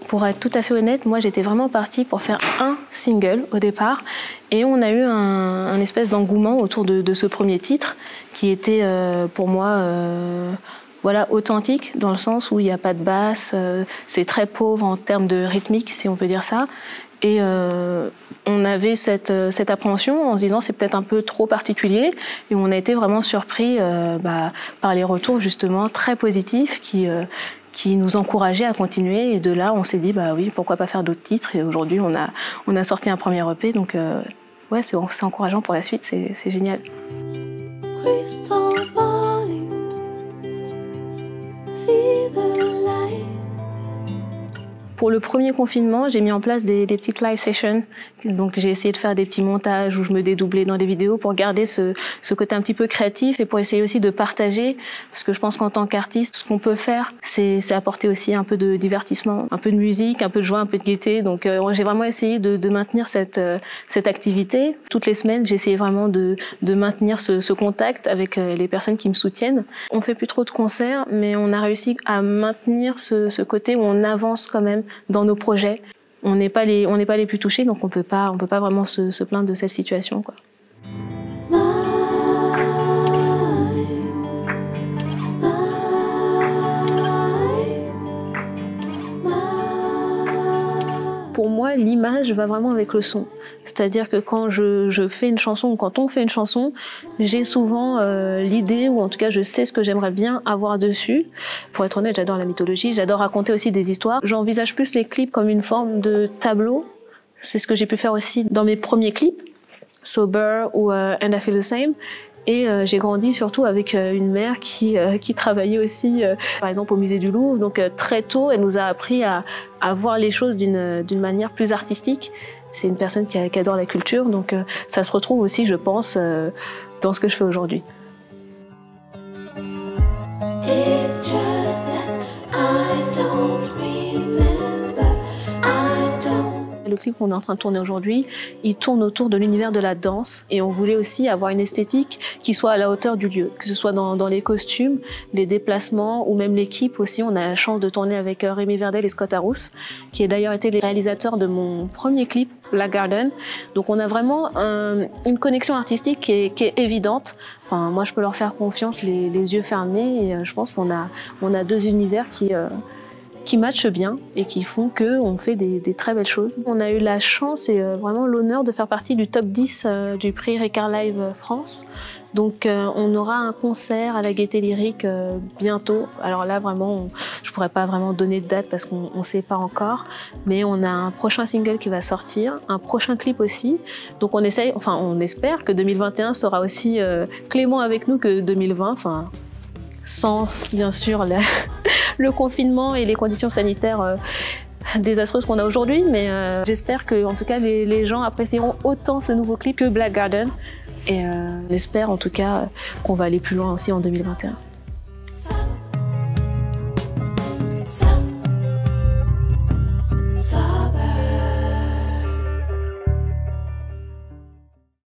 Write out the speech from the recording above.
Pour être tout à fait honnête, moi j'étais vraiment partie pour faire un single au départ et on a eu un espèce d'engouement autour de ce premier titre qui était pour moi voilà, authentique dans le sens où il n'y a pas de basse, c'est très pauvre en termes de rythmique si on peut dire ça. Et on avait cette appréhension en se disant c'est peut-être un peu trop particulier et on a été vraiment surpris par les retours justement très positifs qui nous encourageaient à continuer et de là on s'est dit bah oui pourquoi pas faire d'autres titres et aujourd'hui on a sorti un premier EP donc ouais c'est encourageant pour la suite, c'est génial. Pour le premier confinement, j'ai mis en place des petites live sessions. Donc j'ai essayé de faire des petits montages où je me dédoublais dans des vidéos pour garder ce côté un petit peu créatif et pour essayer aussi de partager. Parce que je pense qu'en tant qu'artiste, ce qu'on peut faire, c'est apporter aussi un peu de divertissement, un peu de musique, un peu de joie, un peu de gaieté. Donc j'ai vraiment essayé de maintenir cette activité. Toutes les semaines, j'ai essayé vraiment de maintenir ce contact avec les personnes qui me soutiennent. On fait plus trop de concerts, mais on a réussi à maintenir ce côté où on avance quand même dans nos projets. On n'est pas les plus touchés, donc on peut pas vraiment se plaindre de cette situation, quoi. Pour moi, l'image va vraiment avec le son. C'est-à-dire que quand je fais une chanson ou quand on fait une chanson, j'ai souvent l'idée, ou en tout cas je sais ce que j'aimerais bien avoir dessus. Pour être honnête, j'adore la mythologie, j'adore raconter aussi des histoires. J'envisage plus les clips comme une forme de tableau. C'est ce que j'ai pu faire aussi dans mes premiers clips, Sober ou And I Feel the Same. Et j'ai grandi surtout avec une mère qui travaillait aussi, par exemple, au musée du Louvre. Donc très tôt, elle nous a appris à voir les choses d'une manière plus artistique. C'est une personne qui adore la culture, donc ça se retrouve aussi, je pense, dans ce que je fais aujourd'hui. Le clip qu'on est en train de tourner aujourd'hui, il tourne autour de l'univers de la danse et on voulait aussi avoir une esthétique qui soit à la hauteur du lieu, que ce soit dans les costumes, les déplacements ou même l'équipe aussi. On a la chance de tourner avec Rémi Verdel et Scott Arous, qui a d'ailleurs été les réalisateurs de mon premier clip, Black Garden. Donc on a vraiment une connexion artistique qui est évidente. Enfin, moi je peux leur faire confiance les yeux fermés et je pense qu'on a deux univers qui matchent bien et qui font qu'on fait des très belles choses. On a eu la chance et vraiment l'honneur de faire partie du top 10 du prix Ricard Live France. Donc on aura un concert à la Gaieté Lyrique bientôt. Alors là vraiment, je pourrais pas vraiment donner de date parce qu'on ne sait pas encore. Mais on a un prochain single qui va sortir, un prochain clip aussi. Donc on espère que 2021 sera aussi clément avec nous que 2020. Enfin, sans bien sûr le confinement et les conditions sanitaires désastreuses qu'on a aujourd'hui, mais j'espère que en tout cas les gens apprécieront autant ce nouveau clip que Black Garden et on espère en tout cas qu'on va aller plus loin aussi en 2021.